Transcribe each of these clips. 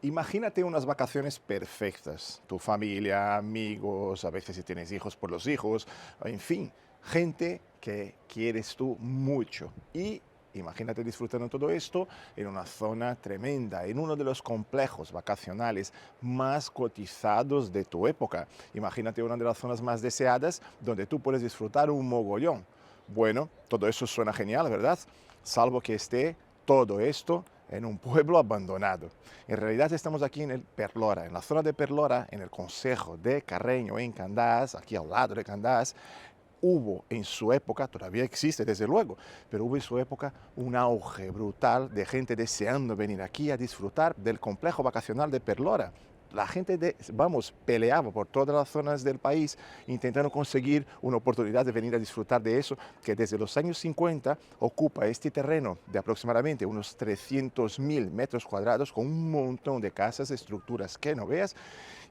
Imagínate unas vacaciones perfectas, tu familia, amigos, a veces si tienes hijos por los hijos, en fin, gente que quieres tú mucho. Y imagínate disfrutando todo esto en una zona tremenda, en uno de los complejos vacacionales más cotizados de tu época. Imagínate una de las zonas más deseadas donde tú puedes disfrutar un mogollón. Bueno, todo eso suena genial, ¿verdad? Salvo que esté todo esto en un pueblo abandonado. En realidad estamos aquí en el Perlora, en la zona de Perlora, en el concejo de Carreño, en Candás, aquí al lado de Candás. Hubo en su época, todavía existe desde luego, pero hubo en su época un auge brutal de gente deseando venir aquí a disfrutar del complejo vacacional de Perlora. La gente, peleaba por todas las zonas del país intentando conseguir una oportunidad de venir a disfrutar de eso, que desde los años 50 ocupa este terreno de aproximadamente unos 300.000 metros cuadrados con un montón de casas, estructuras que no veas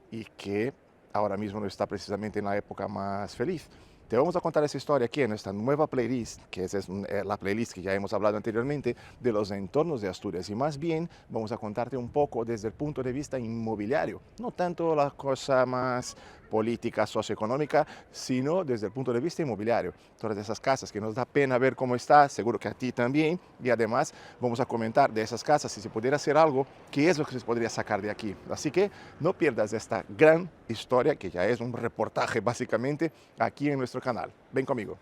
y que ahora mismo no está precisamente en la época más feliz. Te vamos a contar esa historia aquí en esta nueva playlist, que es la playlist que ya hemos hablado anteriormente, de los entornos de Asturias. Y más bien vamos a contarte un poco desde el punto de vista inmobiliario, no tanto la cosa más política, socioeconómica, sino desde el punto de vista inmobiliario. Todas esas casas que nos da pena ver cómo está, seguro que a ti también, y además vamos a comentar de esas casas si se pudiera hacer algo, qué es lo que se podría sacar de aquí. Así que no pierdas esta gran historia, que ya es un reportaje básicamente, aquí en nuestro canal. Ven conmigo.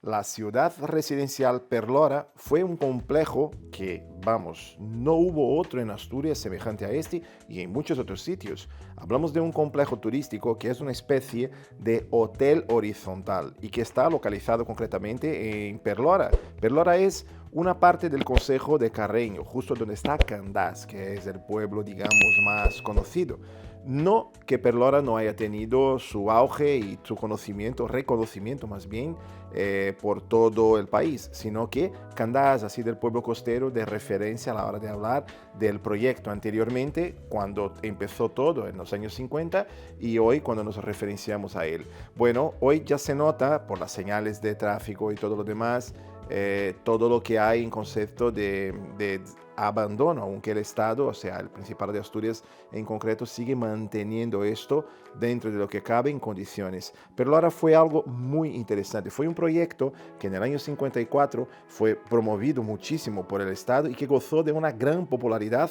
La ciudad residencial Perlora fue un complejo que, vamos, no hubo otro en Asturias semejante a este y en muchos otros sitios. Hablamos de un complejo turístico que es una especie de hotel horizontal y que está localizado concretamente en Perlora. Perlora es una parte del concejo de Carreño, justo donde está Candás, que es el pueblo, digamos, más conocido. No que Perlora no haya tenido su auge y su conocimiento, reconocimiento más bien, por todo el país, sino que Candás ha sido el pueblo costero de referencia a la hora de hablar del proyecto anteriormente, cuando empezó todo en los años 50 y hoy cuando nos referenciamos a él. Bueno, hoy ya se nota por las señales de tráfico y todo lo demás, todo lo que hay en concepto de abandono, aunque el Estado, o sea, el Principado de Asturias en concreto, sigue manteniendo esto dentro de lo que cabe en condiciones. Pero ahora fue algo muy interesante. Fue un proyecto que en el año 54 fue promovido muchísimo por el Estado y que gozó de una gran popularidad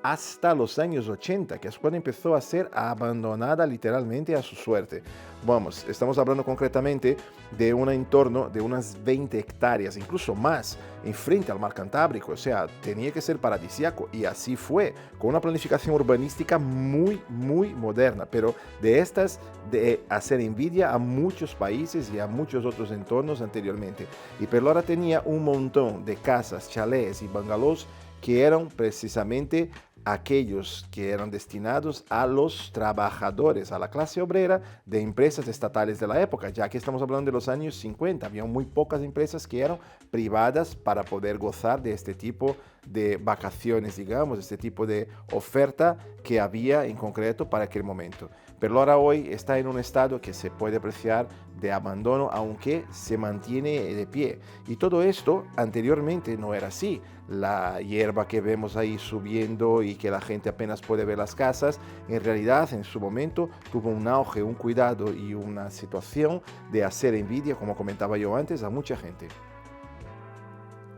hasta los años 80, que es cuando empezó a ser abandonada literalmente a su suerte. Vamos, estamos hablando concretamente de un entorno de unas 20 hectáreas, incluso más, enfrente al mar Cantábrico, o sea, tenía que ser paradisíaco y así fue, con una planificación urbanística muy, muy moderna, pero de estas de hacer envidia a muchos países y a muchos otros entornos anteriormente. Y Perlora tenía un montón de casas, chalés y bungalows que eran precisamente aquellos que eran destinados a los trabajadores, a la clase obrera de empresas estatales de la época, ya que estamos hablando de los años 50, había muy pocas empresas que eran privadas para poder gozar de este tipo de vacaciones, digamos, este tipo de oferta que había en concreto para aquel momento. Pero ahora hoy está en un estado que se puede apreciar de abandono, aunque se mantiene de pie. Y todo esto anteriormente no era así. La hierba que vemos ahí subiendo y que la gente apenas puede ver las casas, en realidad en su momento tuvo un auge, un cuidado y una situación de hacer envidia, como comentaba yo antes, a mucha gente.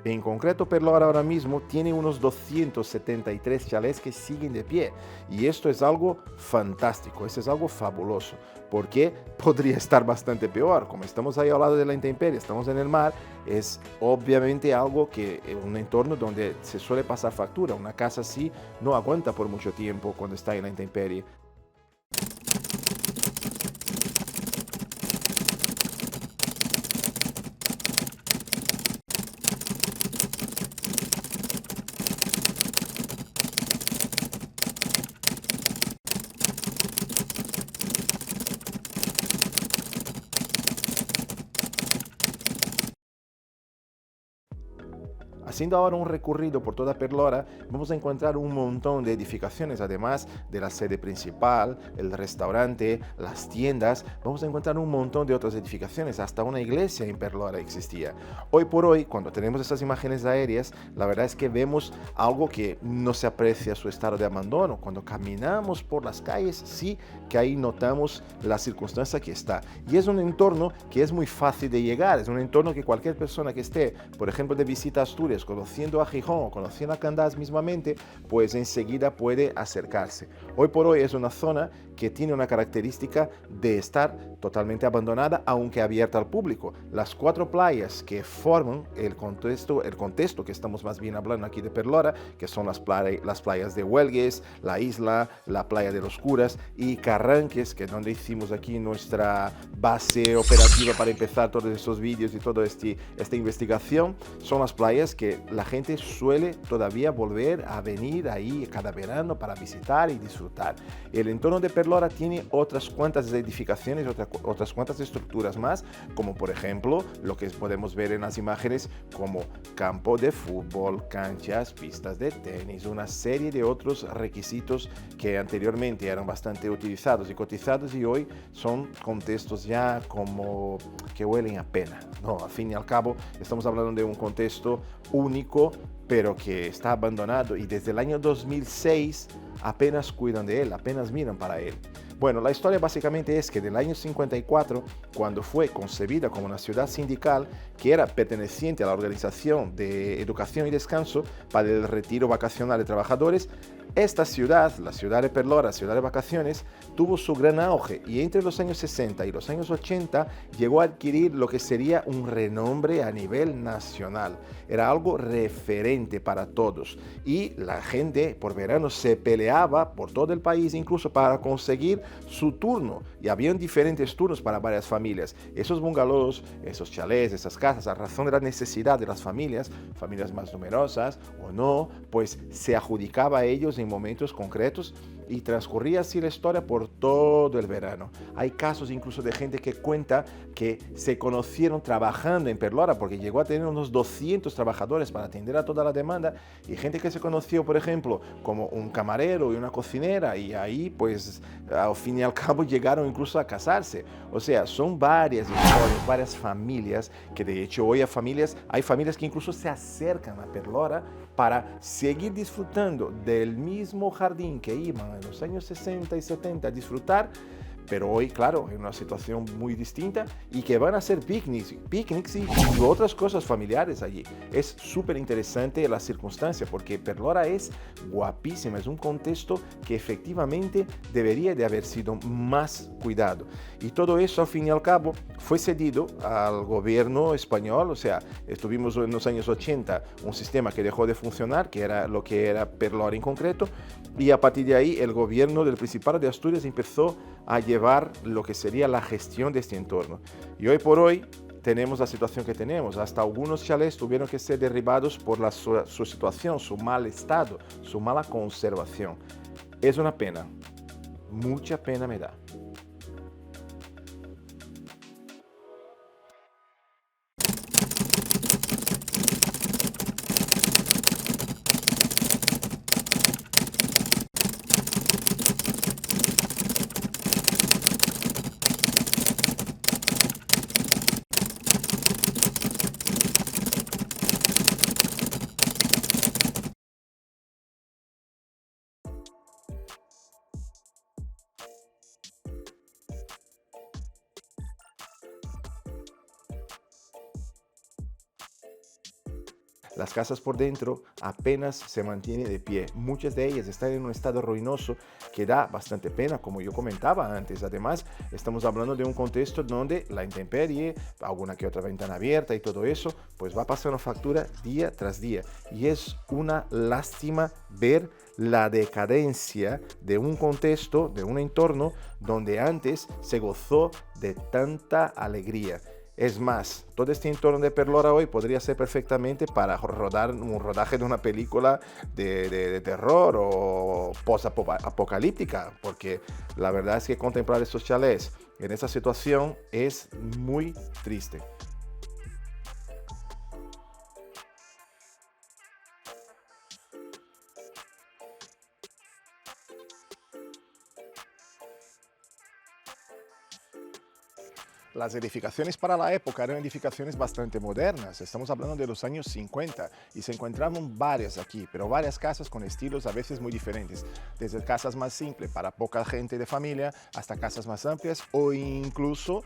En concreto, Perlora ahora mismo tiene unos 273 chalés que siguen de pie. Y esto es algo fantástico, esto es algo fabuloso, porque podría estar bastante peor. Como estamos ahí al lado de la intemperie, estamos en el mar, es obviamente algo que un entorno donde se suele pasar factura. Una casa así no aguanta por mucho tiempo cuando está en la intemperie. Haciendo ahora un recorrido por toda Perlora, vamos a encontrar un montón de edificaciones, además de la sede principal, el restaurante, las tiendas. Vamos a encontrar un montón de otras edificaciones, hasta una iglesia en Perlora existía. Hoy por hoy, cuando tenemos estas imágenes aéreas, la verdad es que vemos algo que no se aprecia su estado de abandono. Cuando caminamos por las calles, sí que ahí notamos la circunstancia que está. Y es un entorno que es muy fácil de llegar, es un entorno que cualquier persona que esté, por ejemplo, de visita a Asturias, conociendo a Gijón o conociendo a Candás mismamente, pues enseguida puede acercarse. Hoy por hoy es una zona que tiene una característica de estar totalmente abandonada, aunque abierta al público. Las 4 playas que forman el contexto que estamos más bien hablando aquí de Perlora, que son las playas de Huelgues, la isla, la playa de los Curas y Carranques, que es donde hicimos aquí nuestra base operativa para empezar todos estos vídeos y toda esta investigación, son las playas que la gente suele todavía volver a venir ahí cada verano para visitar y disfrutar. El entorno de Perlora tiene otras cuantas edificaciones, otras cuantas estructuras más, como por ejemplo lo que podemos ver en las imágenes como campo de fútbol, canchas, pistas de tenis, una serie de otros requisitos que anteriormente eran bastante utilizados y cotizados y hoy son contextos ya como que huelen a pena. No, al fin y al cabo estamos hablando de un contexto único, pero que está abandonado y desde el año 2006 apenas cuidan de él, apenas miran para él. Bueno, la historia básicamente es que del año 54, cuando fue concebida como una ciudad sindical que era perteneciente a la Organización de Educación y Descanso para el Retiro Vacacional de Trabajadores, esta ciudad, la ciudad de Perlora, ciudad de vacaciones, tuvo su gran auge y entre los años 60 y los años 80 llegó a adquirir lo que sería un renombre a nivel nacional. Era algo referente para todos y la gente por verano se peleaba por todo el país incluso para conseguir su turno y habían diferentes turnos para varias familias. Esos bungalows, esos chalés, esas casas, a razón de la necesidad de las familias más numerosas o no, pues se adjudicaba a ellos en momentos concretos y transcurría así la historia por todo el verano. Hay casos incluso de gente que cuenta que se conocieron trabajando en Perlora porque llegó a tener unos 200 trabajadores para atender a toda la demanda y gente que se conoció, por ejemplo, como un camarero y una cocinera y ahí pues al fin y al cabo llegaron incluso a casarse. O sea, son varias historias, varias familias que de hecho hoy hay familias que incluso se acercan a Perlora para seguir disfrutando del mismo jardín que iban en los años 60 y 70 a disfrutar, pero hoy, claro, en una situación muy distinta y que van a hacer picnics y otras cosas familiares allí. Es súper interesante la circunstancia porque Perlora es guapísima, es un contexto que efectivamente debería de haber sido más cuidado. Y todo eso, al fin y al cabo, fue cedido al gobierno español, o sea, estuvimos en los años 80 un sistema que dejó de funcionar, que era lo que era Perlora en concreto, y a partir de ahí el gobierno del Principado de Asturias empezó a llevar lo que sería la gestión de este entorno. Y hoy por hoy tenemos la situación que tenemos. Hasta algunos chalés tuvieron que ser derribados por su situación, su mal estado, su mala conservación. Es una pena, mucha pena me da. Las casas por dentro apenas se mantienen de pie. Muchas de ellas están en un estado ruinoso que da bastante pena, como yo comentaba antes. Además, estamos hablando de un contexto donde la intemperie, alguna que otra ventana abierta y todo eso, pues va pasando factura día tras día. Y es una lástima ver la decadencia de un contexto, de un entorno donde antes se gozó de tanta alegría. Es más, todo este entorno de Perlora hoy podría ser perfectamente para rodar un rodaje de una película de terror o post-apocalíptica, porque la verdad es que contemplar estos chalés en esa situación es muy triste. Las edificaciones para la época eran edificaciones bastante modernas, estamos hablando de los años 50 y se encontraban varias aquí, pero varias casas con estilos a veces muy diferentes, desde casas más simples para poca gente de familia hasta casas más amplias o incluso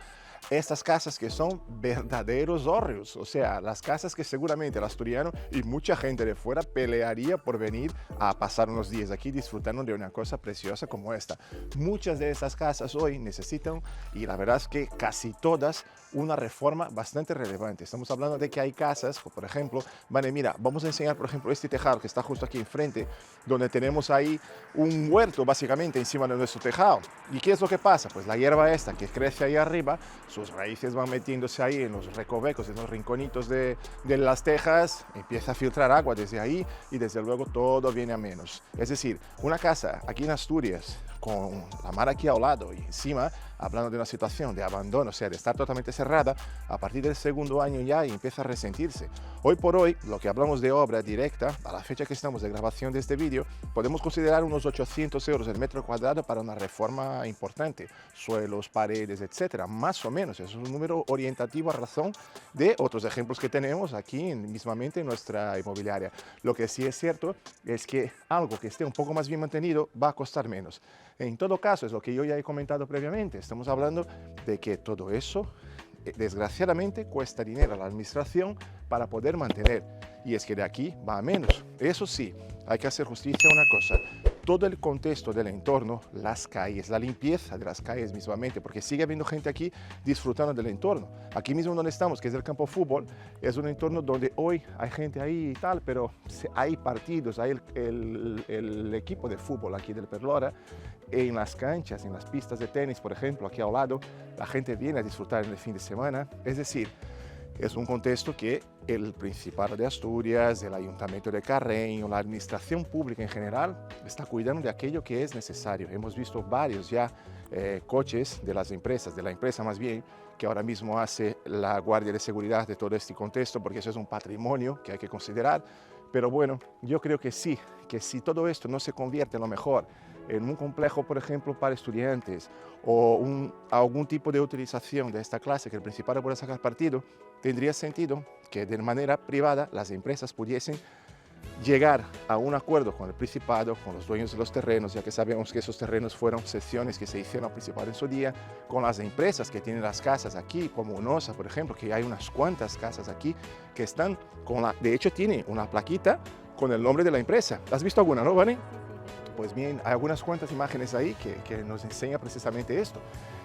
estas casas que son verdaderos hórreos, o sea, las casas que seguramente el asturiano y mucha gente de fuera pelearía por venir a pasar unos días aquí disfrutando de una cosa preciosa como esta. Muchas de estas casas hoy necesitan, y la verdad es que casi todas, una reforma bastante relevante. Estamos hablando de que hay casas, por ejemplo, vale, mira, vamos a enseñar, por ejemplo, este tejado que está justo aquí enfrente, donde tenemos ahí un huerto básicamente encima de nuestro tejado. ¿Y qué es lo que pasa? Pues la hierba esta que crece ahí arriba, sus raíces van metiéndose ahí en los recovecos, en los rinconitos de las tejas, empieza a filtrar agua desde ahí y desde luego todo viene a menos. Es decir, una casa aquí en Asturias con la mar aquí al lado y encima hablando de una situación de abandono, o sea, de estar totalmente cerrada, a partir del segundo año ya empieza a resentirse. Hoy por hoy, lo que hablamos de obra directa, a la fecha que estamos de grabación de este vídeo, podemos considerar unos 800 euros el metro cuadrado para una reforma importante, suelos, paredes, etcétera, más o menos. Es un número orientativo a razón de otros ejemplos que tenemos aquí mismamente en nuestra inmobiliaria. Lo que sí es cierto es que algo que esté un poco más bien mantenido va a costar menos. En todo caso, es lo que yo ya he comentado previamente, estamos hablando de que todo eso, desgraciadamente, cuesta dinero a la administración para poder mantener. Y es que de aquí va a menos. Eso sí, hay que hacer justicia a una cosa. Todo el contexto del entorno, las calles, la limpieza de las calles mismamente, porque sigue habiendo gente aquí disfrutando del entorno. Aquí mismo donde estamos, que es el campo de fútbol, es un entorno donde hoy hay gente ahí y tal, pero hay partidos, hay el equipo de fútbol aquí del Perlora, en las canchas, en las pistas de tenis, por ejemplo, aquí al lado, la gente viene a disfrutar en el fin de semana. Es decir, es un contexto que el Principado de Asturias, el Ayuntamiento de Carreño, la administración pública en general, está cuidando de aquello que es necesario. Hemos visto varios ya coches de las empresas, de la empresa más bien, que ahora mismo hace la guardia de seguridad de todo este contexto, porque eso es un patrimonio que hay que considerar. Pero bueno, yo creo que sí, que si todo esto no se convierte en lo mejor, en un complejo, por ejemplo, para estudiantes o algún tipo de utilización de esta clase que el Principado pueda sacar partido, tendría sentido que de manera privada las empresas pudiesen llegar a un acuerdo con el Principado, con los dueños de los terrenos, ya que sabemos que esos terrenos fueron cesiones que se hicieron al Principado en su día, con las empresas que tienen las casas aquí, como UNOSA, por ejemplo, que hay unas cuantas casas aquí que están de hecho tiene una plaquita con el nombre de la empresa. ¿Has visto alguna, no, Vane? Pues bien, hay algunas cuantas imágenes ahí que nos enseña precisamente esto.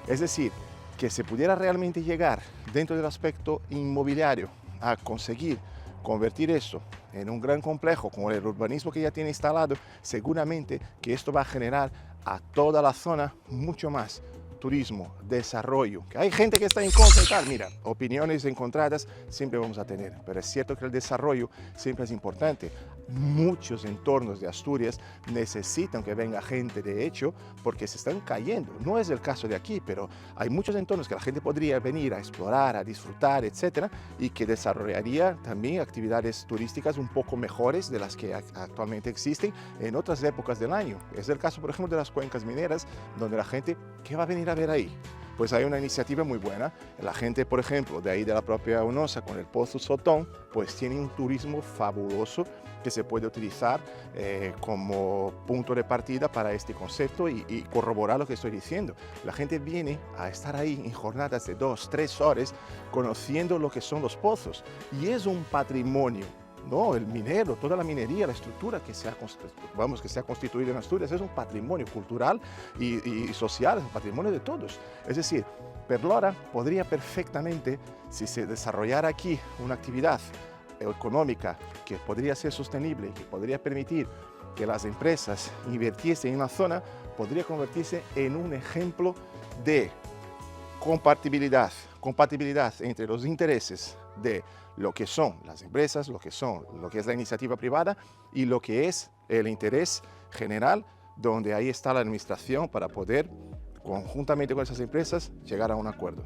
Es decir, que se pudiera realmente llegar dentro del aspecto inmobiliario a conseguir convertir eso en un gran complejo con el urbanismo que ya tiene instalado, seguramente que esto va a generar a toda la zona mucho más turismo, desarrollo. Que hay gente que está en contra y tal, mira, opiniones encontradas siempre vamos a tener, pero es cierto que el desarrollo siempre es importante. Muchos entornos de Asturias necesitan que venga gente, de hecho, porque se están cayendo. No es el caso de aquí, pero hay muchos entornos que la gente podría venir a explorar, a disfrutar, etcétera, y que desarrollaría también actividades turísticas un poco mejores de las que actualmente existen en otras épocas del año. Es el caso, por ejemplo, de las cuencas mineras, donde la gente, ¿qué va a venir a ver ahí? Pues hay una iniciativa muy buena. La gente, por ejemplo, de ahí de la propia UNOSA con el Pozo Sotón, pues tiene un turismo fabuloso que se puede utilizar como punto de partida para este concepto y corroborar lo que estoy diciendo. La gente viene a estar ahí en jornadas de 2, 3 horas conociendo lo que son los pozos y es un patrimonio. No, el minero, toda la minería, la estructura que se ha constituido en Asturias es un patrimonio cultural y social, es un patrimonio de todos. Es decir, Perlora podría perfectamente, si se desarrollara aquí una actividad económica que podría ser sostenible y que podría permitir que las empresas invirtiesen en la zona, podría convertirse en un ejemplo de compatibilidad entre los intereses de lo que son las empresas, lo que es la iniciativa privada y lo que es el interés general, donde ahí está la administración para poder, conjuntamente con esas empresas, llegar a un acuerdo.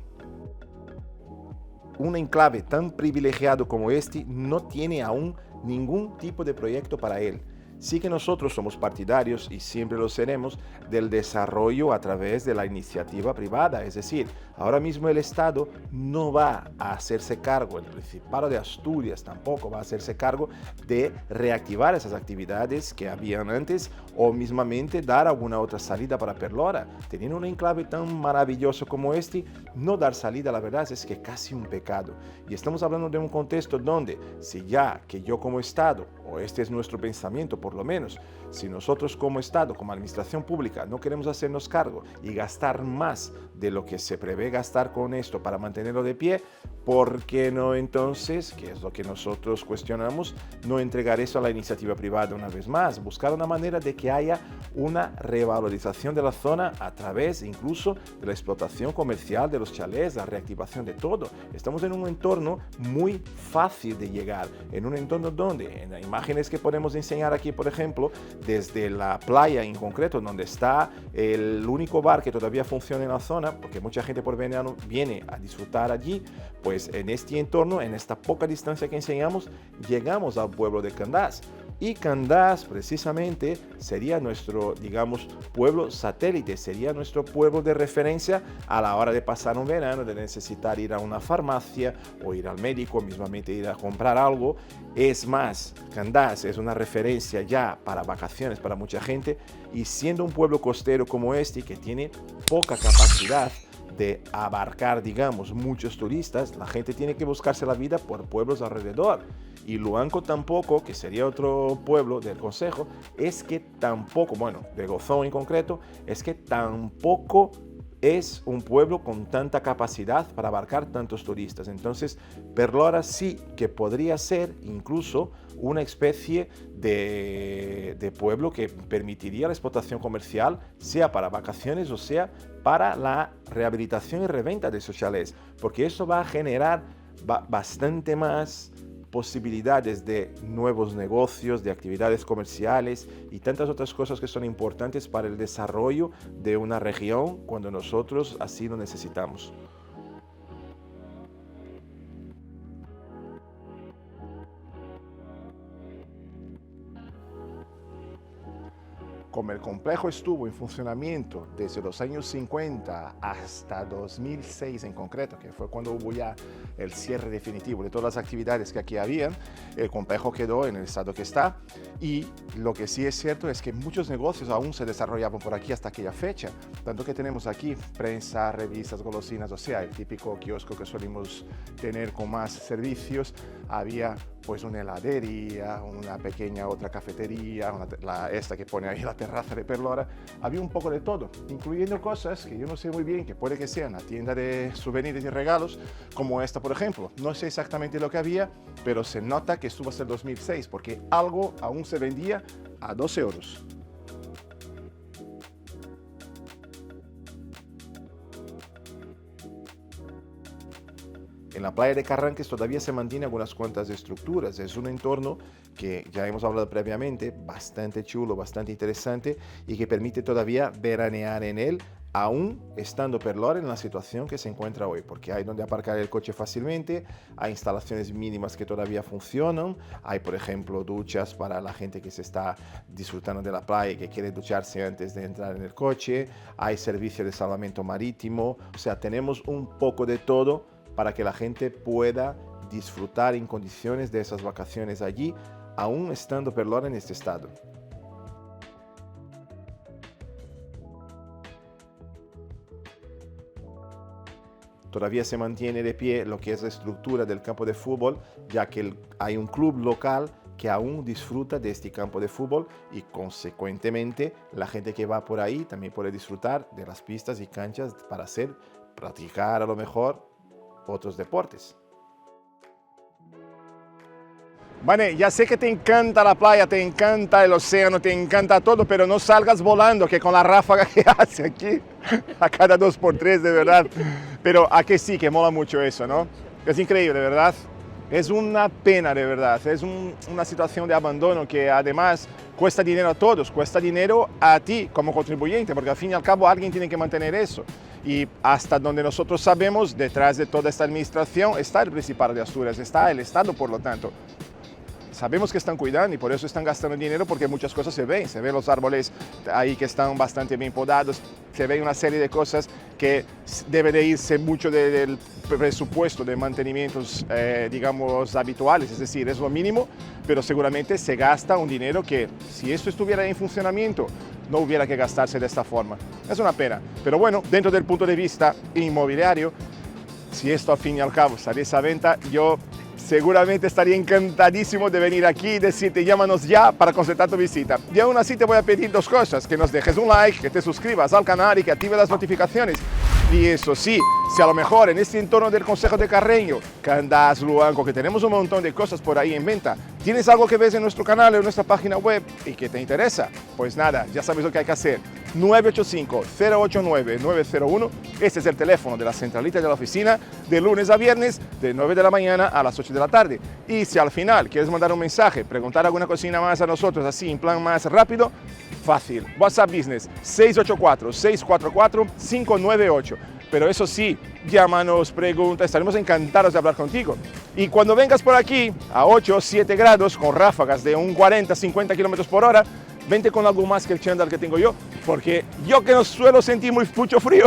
Un enclave tan privilegiado como este no tiene aún ningún tipo de proyecto para él. Sí que nosotros somos partidarios, y siempre lo seremos, del desarrollo a través de la iniciativa privada. Es decir, ahora mismo el Estado no va a hacerse cargo, el Principado de Asturias tampoco va a hacerse cargo de reactivar esas actividades que habían antes o mismamente dar alguna otra salida para Perlora. Teniendo un enclave tan maravilloso como este, no dar salida, la verdad es que casi un pecado. Y estamos hablando de un contexto donde, si ya que yo como Estado, o este es nuestro pensamiento por lo menos, si nosotros como Estado, como administración pública, no queremos hacernos cargo y gastar más de lo que se prevé gastar con esto para mantenerlo de pie, ¿por qué no entonces, que es lo que nosotros cuestionamos, no entregar eso a la iniciativa privada una vez más? Buscar una manera de que haya una revalorización de la zona a través incluso de la explotación comercial de los chalés, la reactivación de todo. Estamos en un entorno muy fácil de llegar, en un entorno donde, en las imágenes que podemos enseñar aquí, por ejemplo, desde la playa en concreto, donde está el único bar que todavía funciona en la zona, porque mucha gente por verano viene a disfrutar allí, pues en este entorno, en esta poca distancia que enseñamos, llegamos al pueblo de Candás. Y Candás precisamente sería nuestro, digamos, pueblo satélite, sería nuestro pueblo de referencia a la hora de pasar un verano, de necesitar ir a una farmacia o ir al médico, mismamente ir a comprar algo. Es más, Candás es una referencia ya para vacaciones para mucha gente, y siendo un pueblo costero como este, que tiene poca capacidad de abarcar, digamos, muchos turistas, la gente tiene que buscarse la vida por pueblos alrededor. Y Luanco tampoco, que sería otro pueblo del concejo, es que tampoco, bueno, de Gozón en concreto, es que tampoco es un pueblo con tanta capacidad para abarcar tantos turistas. Entonces, Perlora sí que podría ser incluso una especie de pueblo que permitiría la explotación comercial, sea para vacaciones o sea para la rehabilitación y reventa de esos chalés, porque eso va a generar bastante más posibilidades de nuevos negocios, de actividades comerciales y tantas otras cosas que son importantes para el desarrollo de una región cuando nosotros así lo necesitamos. Como el complejo estuvo en funcionamiento desde los años 50 hasta 2006 en concreto, que fue cuando hubo ya el cierre definitivo de todas las actividades que aquí habían, el complejo quedó en el estado que está, y lo que sí es cierto es que muchos negocios aún se desarrollaban por aquí hasta aquella fecha, tanto que tenemos aquí prensa, revistas, golosinas, o sea, el típico kiosco que solemos tener con más servicios. Había pues una heladería, una pequeña otra cafetería, esta que pone ahí la terraza de Perlora. Había un poco de todo, incluyendo cosas que yo no sé muy bien, que puede que sean la tienda de souvenirs y regalos, como esta por ejemplo. No sé exactamente lo que había, pero se nota que estuvo hasta el 2006, porque algo aún se vendía a 12 euros. En la playa de Carranques todavía se mantienen algunas cuantas estructuras. Es un entorno que ya hemos hablado previamente, bastante chulo, bastante interesante, y que permite todavía veranear en él, aún estando Perlora en la situación que se encuentra hoy, porque hay donde aparcar el coche fácilmente, hay instalaciones mínimas que todavía funcionan, hay por ejemplo duchas para la gente que se está disfrutando de la playa y que quiere ducharse antes de entrar en el coche, hay servicio de salvamento marítimo, o sea, tenemos un poco de todo para que la gente pueda disfrutar en condiciones de esas vacaciones allí, aún estando Perlora en este estado. Todavía se mantiene de pie lo que es la estructura del campo de fútbol, ya que hay un club local que aún disfruta de este campo de fútbol, y consecuentemente la gente que va por ahí también puede disfrutar de las pistas y canchas para practicar a lo mejor otros deportes. Vale, ya sé que te encanta la playa, te encanta el océano, te encanta todo, pero no salgas volando, que con la ráfaga que hace aquí, a cada 2x3, de verdad. Pero a que sí, que mola mucho eso, ¿no? Es increíble, ¿verdad? Es una pena, de verdad. Es una situación de abandono que además cuesta dinero a todos, cuesta dinero a ti como contribuyente, porque al fin y al cabo alguien tiene que mantener eso. Y hasta donde nosotros sabemos, detrás de toda esta administración está el Principado de Asturias, está el Estado, por lo tanto. sabemos que están cuidando y por eso están gastando dinero, porque muchas cosas se ven los árboles ahí que están bastante bien podados, se ve una serie de cosas que debe de irse mucho del presupuesto de mantenimientos, digamos, habituales, es decir, es lo mínimo, pero seguramente se gasta un dinero que si esto estuviera en funcionamiento no hubiera que gastarse de esta forma. Es una pena, pero bueno, dentro del punto de vista inmobiliario, si esto al fin y al cabo saliese a venta, yo seguramente estaría encantadísimo de venir aquí y decirte llámanos ya para concertar tu visita. Y aún así te voy a pedir dos cosas: que nos dejes un like, que te suscribas al canal y que actives las notificaciones. Y eso sí, si a lo mejor en este entorno del Concejo de Carreño, Candás, Luanco, que tenemos un montón de cosas por ahí en venta, tienes algo que ves en nuestro canal o en nuestra página web y que te interesa, pues nada, ya sabes lo que hay que hacer. 985-089-901, este es el teléfono de la centralita de la oficina, de lunes a viernes, de 9 de la mañana a las 8 de la tarde. Y si al final quieres mandar un mensaje, preguntar alguna cosina más a nosotros, así en plan más rápido, fácil, WhatsApp Business 684-644-598. Pero eso sí, llámanos, pregunta, estaremos encantados de hablar contigo. Y cuando vengas por aquí a 8 o 7 grados con ráfagas de un 40-50 kilómetros por hora, vente con algo más que el chándal que tengo yo, porque yo que no suelo sentir mucho frío,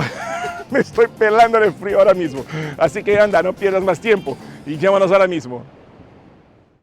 me estoy pelando de frío ahora mismo. Así que anda, no pierdas más tiempo y llámanos ahora mismo.